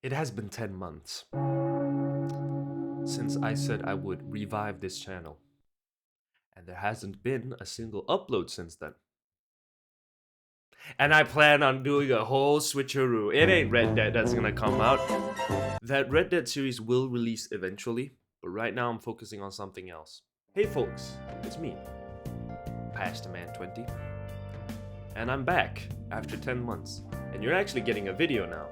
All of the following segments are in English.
It has been 10 months since I said I would revive this channel, and there hasn't been a single upload since then. And I plan on doing a whole switcheroo. It ain't Red Dead that's gonna come out. That Red Dead series will release eventually, but right now I'm focusing on something else. Hey folks, it's me, Pastor Man 20, and I'm back after 10 months, and you're actually getting a video now.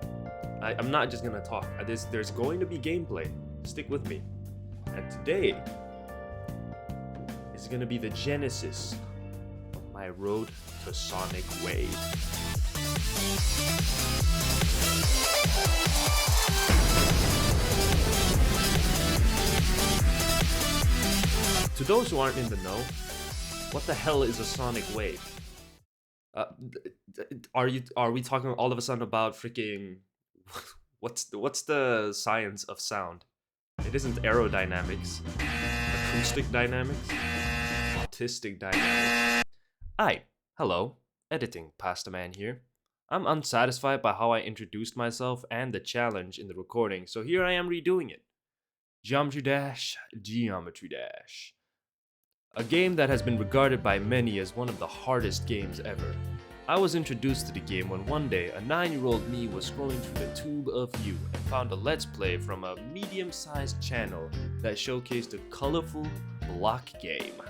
I'm not just gonna talk. There's going to be gameplay. Stick with me. And today is gonna be the genesis of my road to Sonic Wave. To those who aren't in the know, what the hell is a Sonic Wave? Are we talking all of a sudden about freaking what's the science of sound? It isn't aerodynamics, acoustic dynamics, autistic dynamics. Hello, editing Pasta Man here. I'm unsatisfied by how I introduced myself and the challenge in the recording, so here I am redoing it. Geometry Dash, Geometry Dash. A game that has been regarded by many as one of the hardest games ever. I was introduced to the game when one day a 9-year-old me was scrolling through the tube of you and found a let's play from a medium-sized channel that showcased a colorful block game.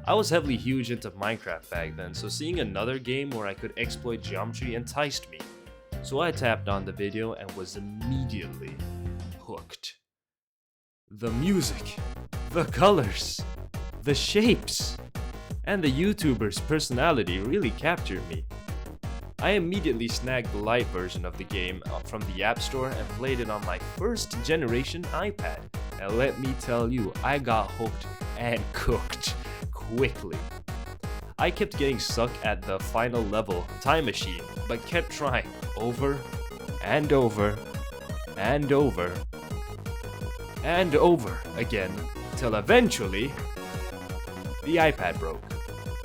I was heavily huge into Minecraft back then, so seeing another game where I could exploit geometry enticed me. So I tapped on the video and was immediately hooked. The music, the colors, the shapes, and the YouTuber's personality really captured me. I immediately snagged the light version of the game from the App Store and played it on my first generation iPad. And let me tell you, I got hooked and cooked quickly. I kept getting stuck at the final level, Time Machine, but kept trying over and over and over and over again, till eventually the iPad broke.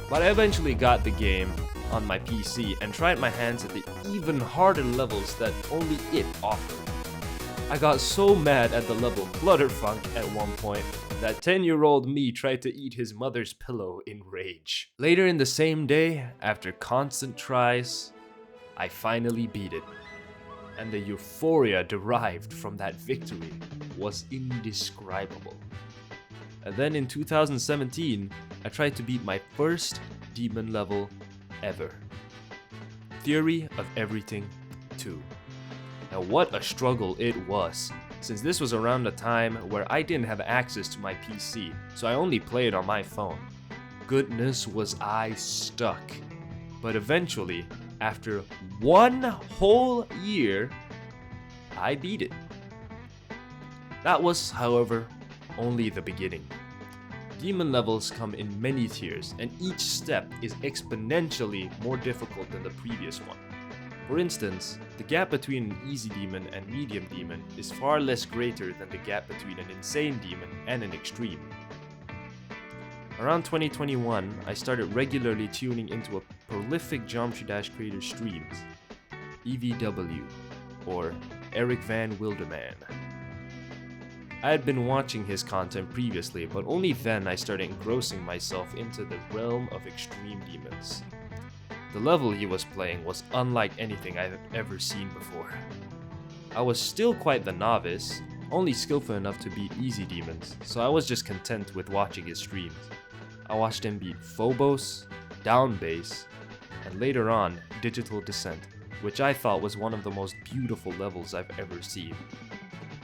But I eventually got the game on my PC and tried my hands at the even harder levels that only it offered. I got so mad at the level Clutterfunk at one point that 10-year-old me tried to eat his mother's pillow in rage. Later in the same day, after constant tries, I finally beat it. And the euphoria derived from that victory was indescribable. And then in 2017, I tried to beat my first demon level ever. Theory of Everything 2. Now what a struggle it was, since this was around a time where I didn't have access to my PC, so I only played on my phone. Goodness was I stuck. But eventually, after one whole year, I beat it. That was, however, only the beginning. Demon levels come in many tiers, and each step is exponentially more difficult than the previous one. For instance, the gap between an easy demon and medium demon is far less greater than the gap between an insane demon and an extreme. Around 2021, I started regularly tuning into a prolific Geometry Dash creator streams, EVW, or Eric Van Wilderman. I had been watching his content previously, but only then I started engrossing myself into the realm of extreme demons. The level he was playing was unlike anything I had ever seen before. I was still quite the novice, only skillful enough to beat easy demons, so I was just content with watching his streams. I watched him beat Phobos, Downbase, and later on, Digital Descent, which I thought was one of the most beautiful levels I've ever seen.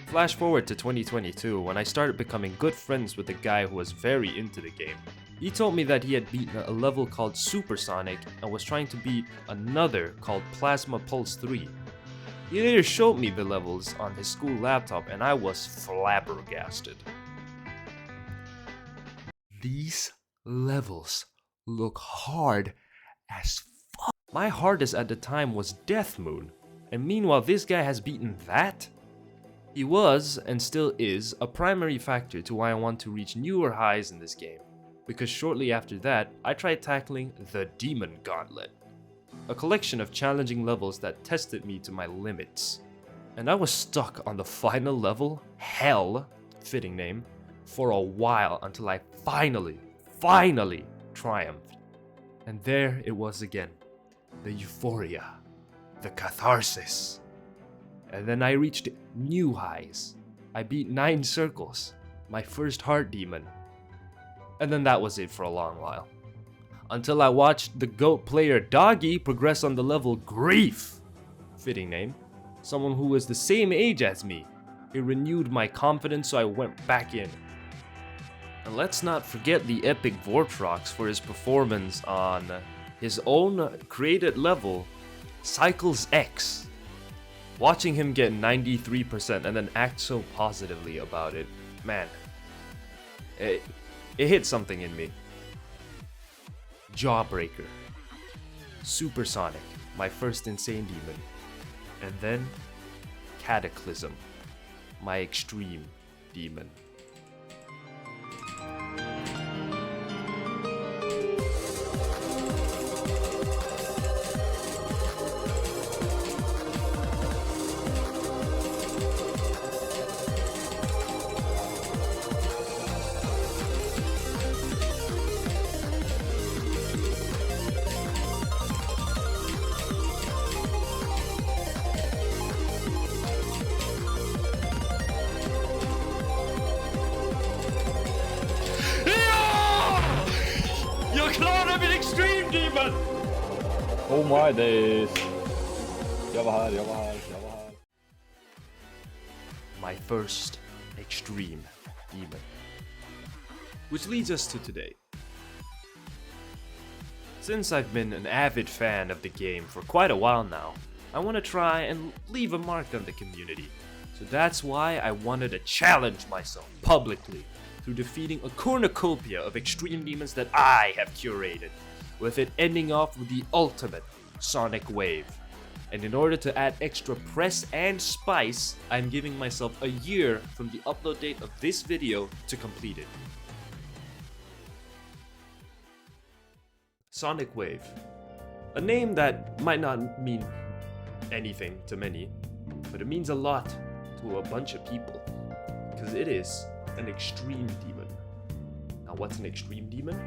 Flash forward to 2022 when I started becoming good friends with a guy who was very into the game. He told me that he had beaten a level called Supersonic and was trying to beat another called Plasma Pulse 3. He later showed me the levels on his school laptop and I was flabbergasted. These levels look hard as fuck. My hardest at the time was Death Moon, and meanwhile this guy has beaten that? He was, and still is, a primary factor to why I want to reach newer highs in this game, because shortly after that, I tried tackling the Demon Gauntlet, a collection of challenging levels that tested me to my limits. And I was stuck on the final level, Hell, fitting name, for a while until I finally triumphed. And there it was again, the euphoria, the catharsis. And then I reached new highs. I beat 9 circles, my first heart demon. And then that was it for a long while. Until I watched the GOAT player Doggy progress on the level Grief, fitting name, someone who was the same age as me. It renewed my confidence, so I went back in. And let's not forget the epic Vortrox for his performance on his own created level, Cycles X. Watching him get 93% and then act so positively about it, man, it hit something in me. Jawbreaker, Supersonic, my first insane demon, and then Cataclysm, my extreme demon. Jag klarar min extreme demon! Oh my days. Jag var här. My first extreme demon. Which leads us to today. Since I've been an avid fan of the game for quite a while now, I want to try and leave a mark on the community. So that's why I wanted to challenge myself publicly through defeating a cornucopia of extreme demons that I have curated, with it ending off with the ultimate Sonic Wave. And in order to add extra press and spice, I'm giving myself a year from the upload date of this video to complete it. Sonic Wave. A name that might not mean anything to many, but it means a lot to a bunch of people, because it is an extreme demon. Now what's an extreme demon?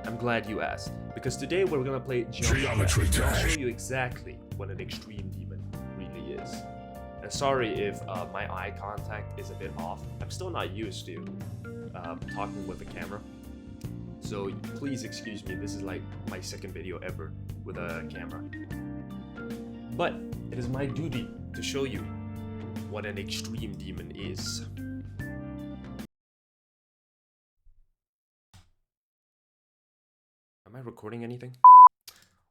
I'm glad you asked, because today we're gonna play Geometry Dash. I'll show you exactly what an extreme demon really is. And sorry if my eye contact is a bit off. I'm still not used to talking with a camera. So please excuse me, this is like my second video ever with a camera. But it is my duty to show you what an extreme demon is. Am I recording anything?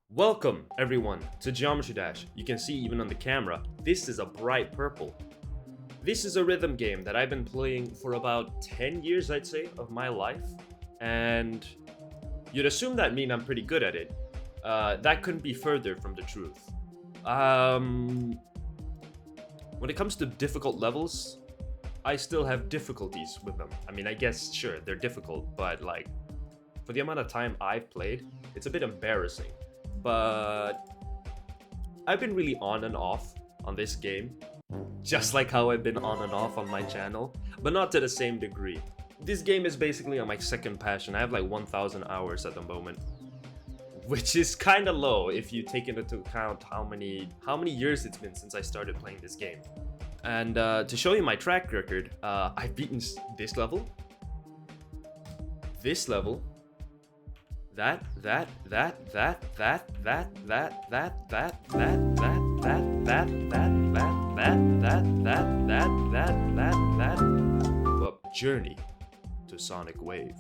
Welcome everyone to Geometry Dash. You can see even on the camera, this is a bright purple. This is a rhythm game that I've been playing for about 10 years, I'd say, of my life. And you'd assume that means I'm pretty good at it. That couldn't be further from the truth. When it comes to difficult levels, I still have difficulties with them. I mean, I guess, sure, they're difficult, but like, for the amount of time I've played, it's a bit embarrassing. But I've been really on and off on this game, just like how I've been on and off on my channel, but not to the same degree. This game is basically on my second passion. I have like 1,000 hours at the moment, which is kind of low if you take into account how many years it's been since I started playing this game. And to show you my track record, I've beaten this level, that, Journey to Sonic Wave.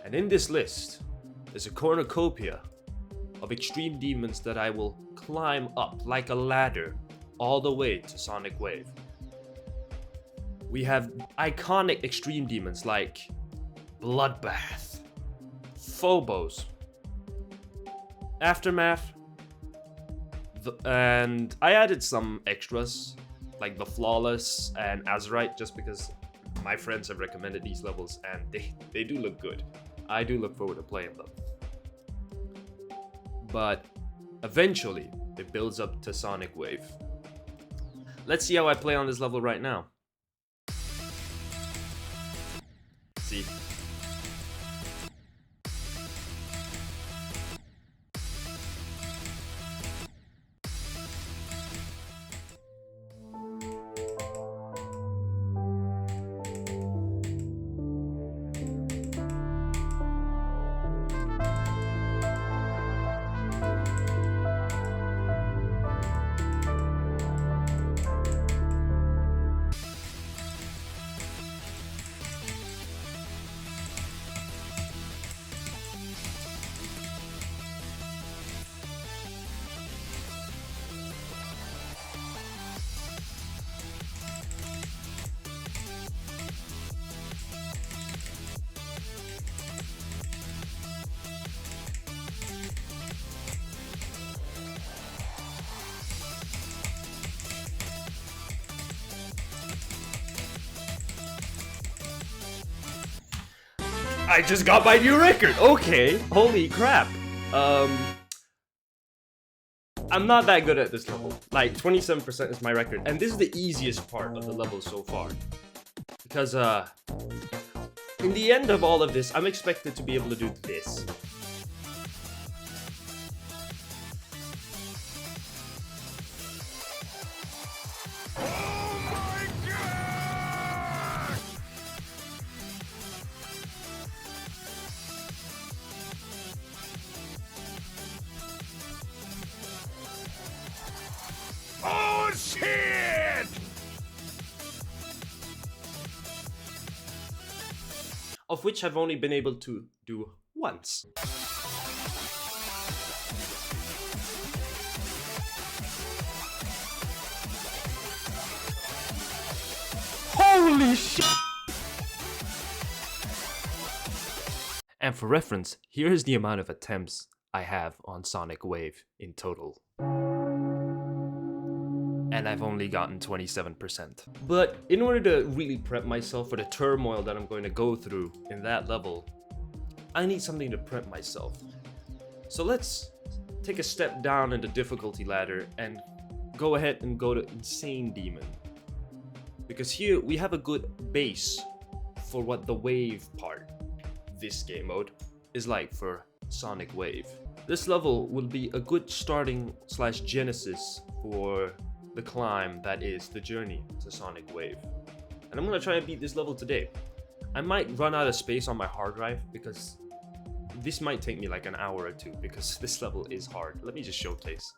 And in this list, there's a cornucopia of extreme demons that I will climb up like a ladder all the way to Sonic Wave. We have iconic extreme demons like Bloodbath, Phobos, Aftermath, and I added some extras like the Flawless and Azurite just because my friends have recommended these levels and they do look good. I do look forward to playing them. But eventually it builds up to Sonic Wave. Let's see how I play on this level right now. See. I just got my new record! Okay, holy crap. I'm not that good at this level. Like, 27% is my record. And this is the easiest part of the level so far. Because, in the end of all of this, I'm expected to be able to do this. Oh shit! Of which I've only been able to do once. Holy shit! And for reference, here is the amount of attempts I have on Sonic Wave in total. And I've only gotten 27%. But in order to really prep myself for the turmoil that I'm going to go through in that level, I need something to prep myself. So let's take a step down in the difficulty ladder and go ahead and go to Insane Demon. Because here we have a good base for what the wave part, this game mode, is like for Sonic Wave. This level will be a good starting / genesis for the climb that is the journey to Sonic Wave. And I'm gonna try and beat this level today. I might run out of space on my hard drive because this might take me like an hour or two because this level is hard. Let me just showcase.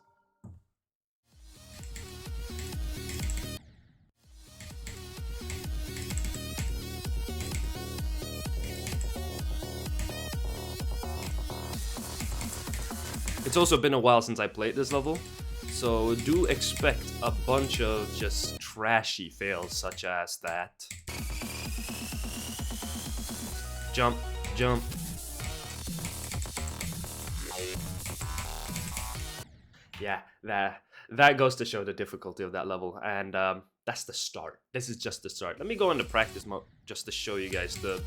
It's also been a while since I played this level, so do expect a bunch of just trashy fails such as that. Jump, jump. Yeah, that goes to show the difficulty of that level, and that's the start. This is just the start. Let me go into practice mode just to show you guys the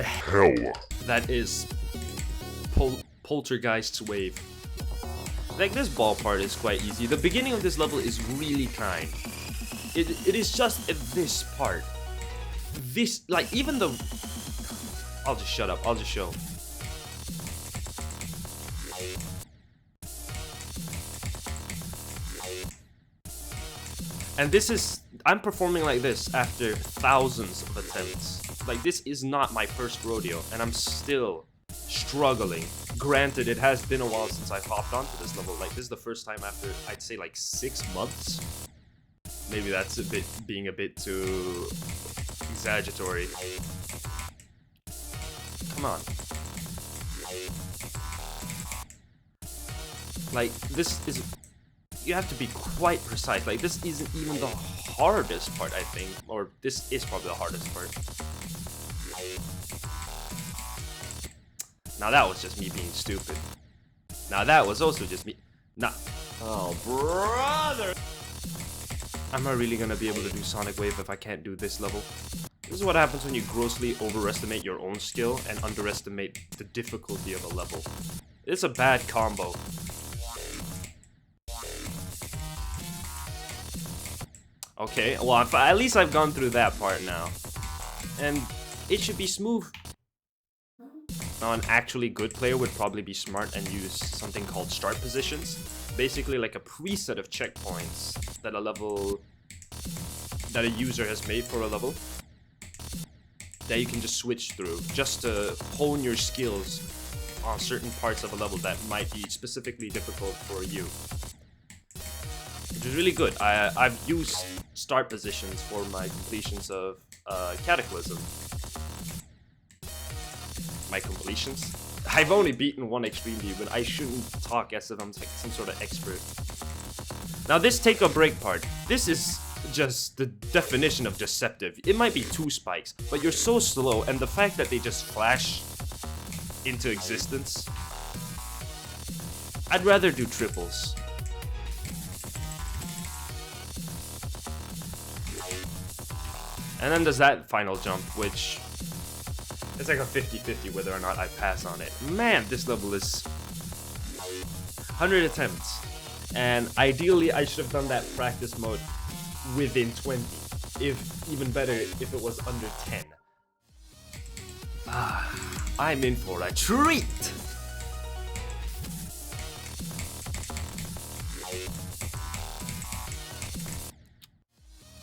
hell that is Poltergeist's wave. Like, this ball part is quite easy. The beginning of this level is really kind. It is just this part. This, like, even the... I'll just shut up. I'll just show. And this is... I'm performing like this after thousands of attempts. Like, this is not my first rodeo, and I'm still struggling. Granted, it has been a while since I've hopped onto this level. Like, this is the first time after, I'd say, like 6 months. Maybe that's being a bit too exaggeratory. Come on. Like, this is... You have to be quite precise. Like, this isn't even the hardest part, I think. Or, this is probably the hardest part. Now that was just me being stupid. Now that was also just me... Nah. Oh, brother! Am I really gonna be able to do Sonic Wave if I can't do this level? This is what happens when you grossly overestimate your own skill and underestimate the difficulty of a level. It's a bad combo. Okay, well, at least I've gone through that part now. And it should be smooth. Now, an actually good player would probably be smart and use something called start positions. Basically like a preset of checkpoints that a user has made for a level that you can just switch through just to hone your skills on certain parts of a level that might be specifically difficult for you. Which is really good. I've used start positions for my completions of Cataclysm. My completions? I've only beaten one Extreme B, but I shouldn't talk as if I'm like some sort of expert. Now this take or break part, this is just the definition of deceptive. It might be 2 spikes, but you're so slow, and the fact that they just flash into existence, I'd rather do triples. And then there's that final jump, which it's like a 50-50 whether or not I pass on it. Man, this level is 100 attempts. And ideally, I should have done that practice mode within 20. If even better, if it was under 10. I'm in for a treat!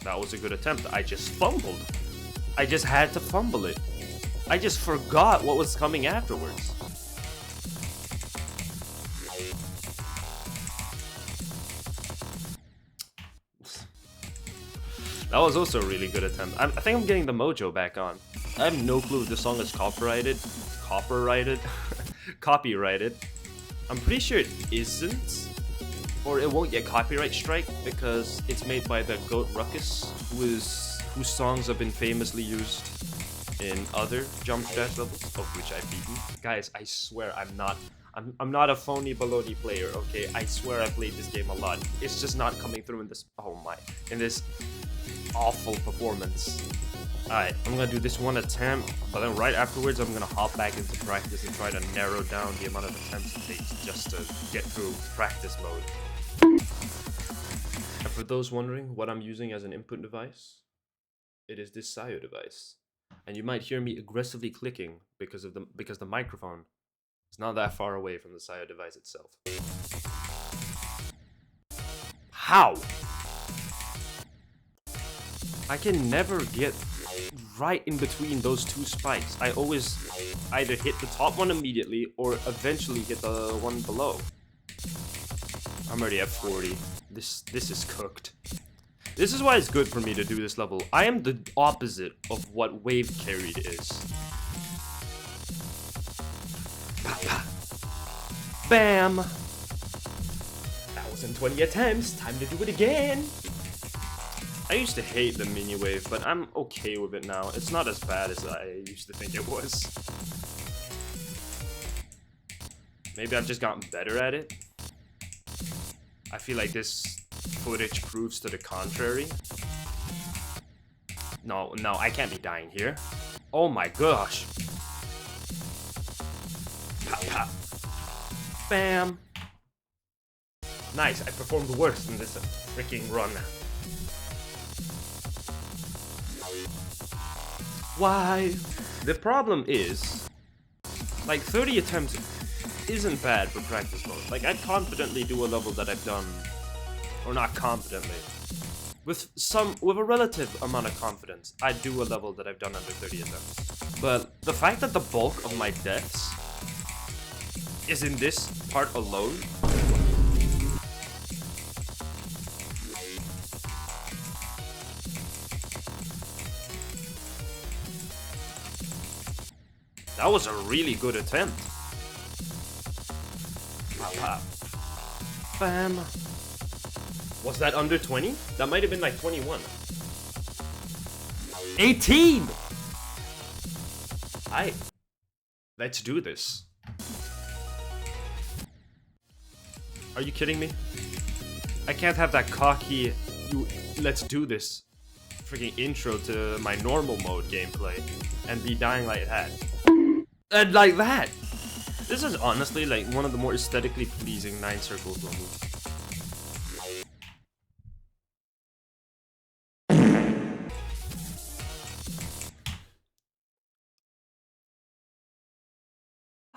That was a good attempt. I just fumbled. I just had to fumble it. I just forgot what was coming afterwards. That was also a really good attempt. I think I'm getting the mojo back on. I have no clue if this song is copyrighted. Copyrighted. I'm pretty sure it isn't. Or it won't get copyright strike because it's made by the GOAT Rukkus, whose songs have been famously used in other Jump Dash levels, of which I've beaten. Guys, I swear I'm not a phony baloney player, okay? I swear I played this game a lot. It's just not coming through in this in this awful performance. Alright, I'm gonna do this one attempt, but then right afterwards I'm gonna hop back into practice and try to narrow down the amount of attempts it takes just to get through practice mode. And for those wondering what I'm using as an input device, it is this Sayo device. And you might hear me aggressively clicking because the microphone is not that far away from the Sayo device itself. How? I can never get right in between those 2 spikes. I always either hit the top one immediately or eventually hit the one below. I'm already at 40. This is cooked. This is why it's good for me to do this level. I am the opposite of what wave carried is. Bam! That was in 20 attempts. Time to do it again. I used to hate the mini wave, but I'm okay with it now. It's not as bad as I used to think it was. Maybe I've just gotten better at it. I feel like this footage proves to the contrary. No, I can't be dying here. Oh my gosh. Pop, pop. Bam. Nice, I performed worse in this freaking run. Why? The problem is, like 30 attempts isn't bad for practice mode. Like I confidently do a level that I've done, or not confidently, with a relative amount of confidence, I do a level that I've done under 30 attempts. But the fact that the bulk of my deaths is in this part alone, that was a really good attempt. Pop, pop. Bam. Was that under 20? That might have been like 21. 18! Let's do this. Are you kidding me? I can't have that cocky, let's do this freaking intro to my normal mode gameplay and be dying like that. And like that! This is honestly like one of the more aesthetically pleasing 9 circles levels.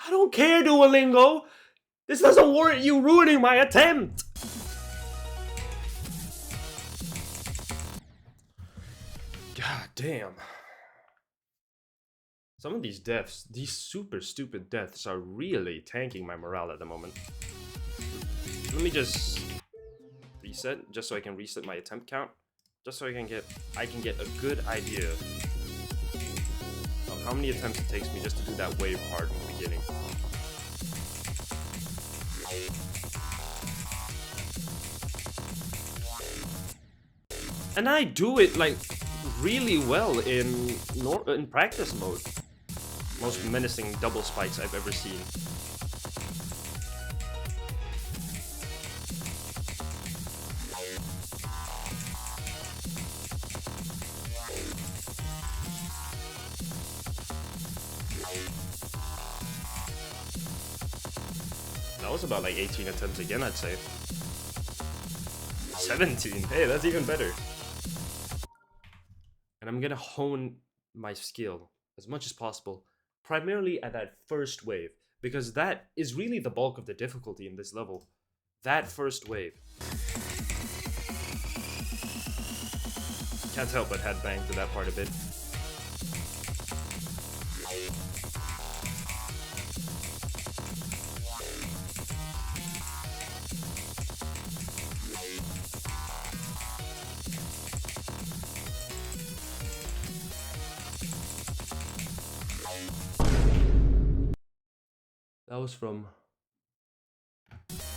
I don't care, Duolingo! This doesn't warrant you ruining my attempt! God damn. Some of these deaths, these super stupid deaths, are really tanking my morale at the moment. Let me just reset, just so I can reset my attempt count. Just so I can get a good idea of how many attempts it takes me just to do that wave part in the beginning. And I do it like really well in practice mode. Most menacing double spikes I've ever seen. That was about like 18 attempts again, I'd say. 17, hey, that's even better. And I'm gonna hone my skill as much as possible, primarily at that first wave, because that is really the bulk of the difficulty in this level. That first wave. Can't help but headbang to that part a bit. That was from...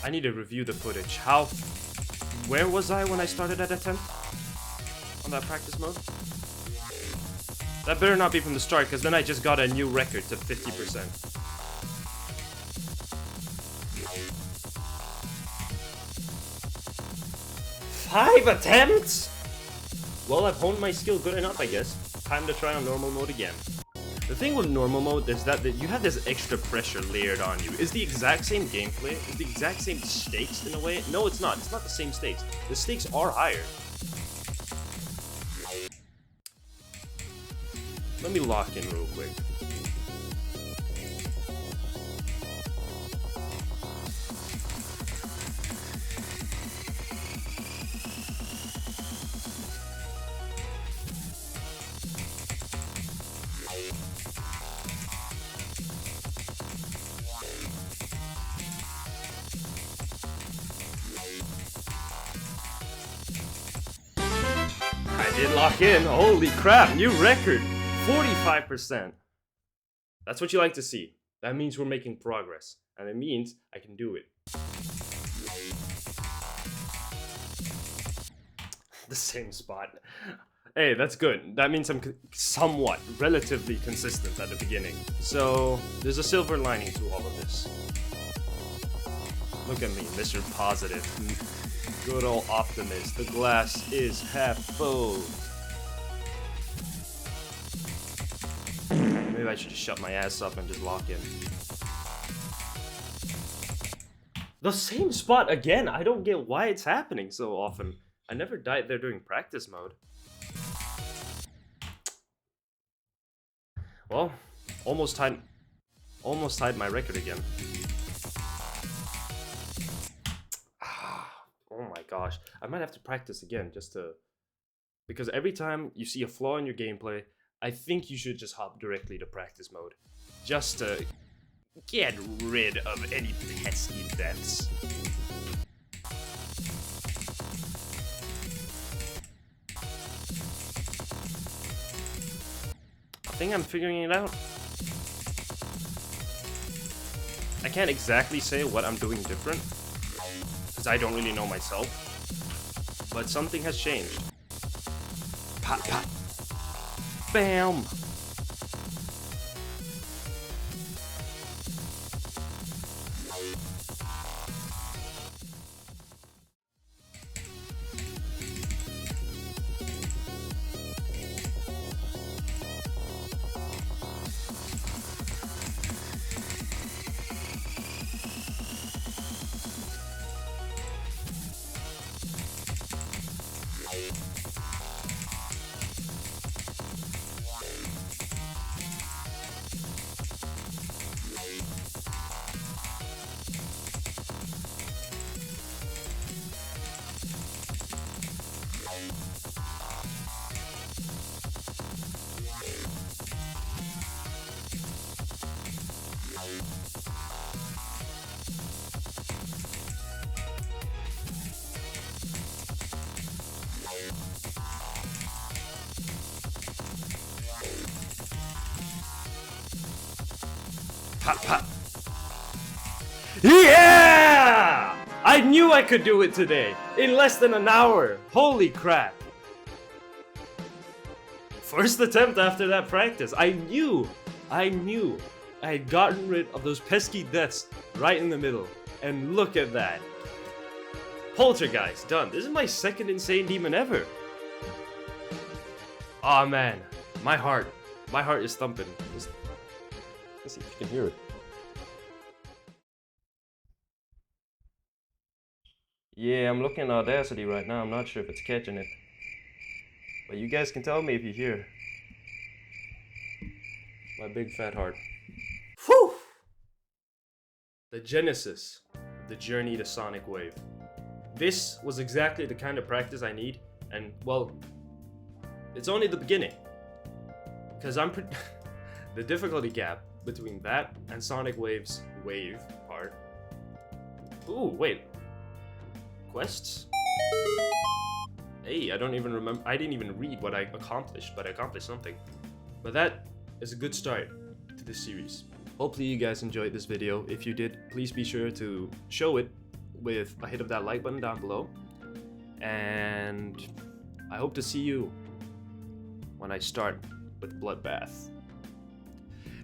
I need to review the footage. Where was I when I started at attempt? On that practice mode? That better not be from the start, because then I just got a new record to 50%. Five attempts?! Well, I've honed my skill good enough, I guess. Time to try on normal mode again. The thing with normal mode is that you have this extra pressure layered on you. It's the exact same gameplay, it's the exact same stakes in a way. No, it's not. It's not the same stakes. The stakes are higher. Let me lock in real quick. Did lock in. Holy crap, new record. 45%. That's what you like to see. That means we're making progress. And it means I can do it. The same spot. Hey, that's good. That means I'm somewhat, relatively consistent at the beginning. So, there's a silver lining to all of this. Look at me, Mr. Positive. Good old optimist. The glass is half full. Maybe I should just shut my ass up and just lock in. The same spot again. I don't get why it's happening so often. I never died there during practice mode. Well, almost tied my record again. Oh my gosh, I might have to practice again just to... Because every time you see a flaw in your gameplay, I think you should just hop directly to practice mode. Just to get rid of any pesky deaths. I think I'm figuring it out. I can't exactly say what I'm doing different, because I don't really know myself, but something has changed. Pop, pop. Bam! Pop, pop. Yeah! I knew I could do it today, in less than an hour. Holy crap. First attempt after that practice. I knew I had gotten rid of those pesky deaths right in the middle. And look at that. Poltergeist, done. This is my second insane demon ever. Aw, man. My heart is thumping. Let's see if you can hear it. Yeah, I'm looking at Audacity right now. I'm not sure if it's catching it. But you guys can tell me if you hear. My big fat heart. Whew! The genesis of the journey to Sonic Wave. This was exactly the kind of practice I need, and well, it's only the beginning. Because the difficulty gap between that and Sonic Wave's wave part. Ooh, wait. Quests? Hey, I don't even remember. I didn't even read what I accomplished, but I accomplished something. But that is a good start to this series. Hopefully you guys enjoyed this video. If you did, please be sure to show it with a hit of that like button down below. And I hope to see you when I start with Bloodbath.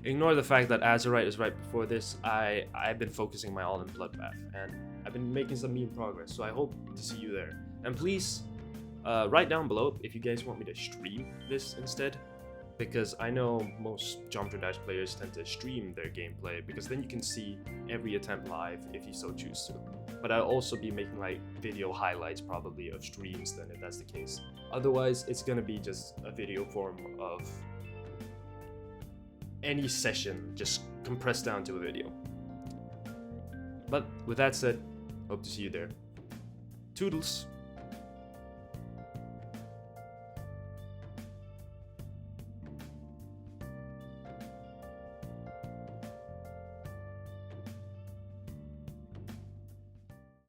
Ignore the fact that Azurite is right before this. I've been focusing my all in Bloodbath, and I've been making some mean progress, so I hope to see you there. And please, write down below if you guys want me to stream this instead, because I know most Geometry Dash players tend to stream their gameplay, because then you can see every attempt live if you so choose to. But I'll also be making like video highlights probably of streams then, if that's the case. Otherwise, it's gonna be just a video form of any session, just compressed down to a video. But with that said, hope to see you there. Toodles!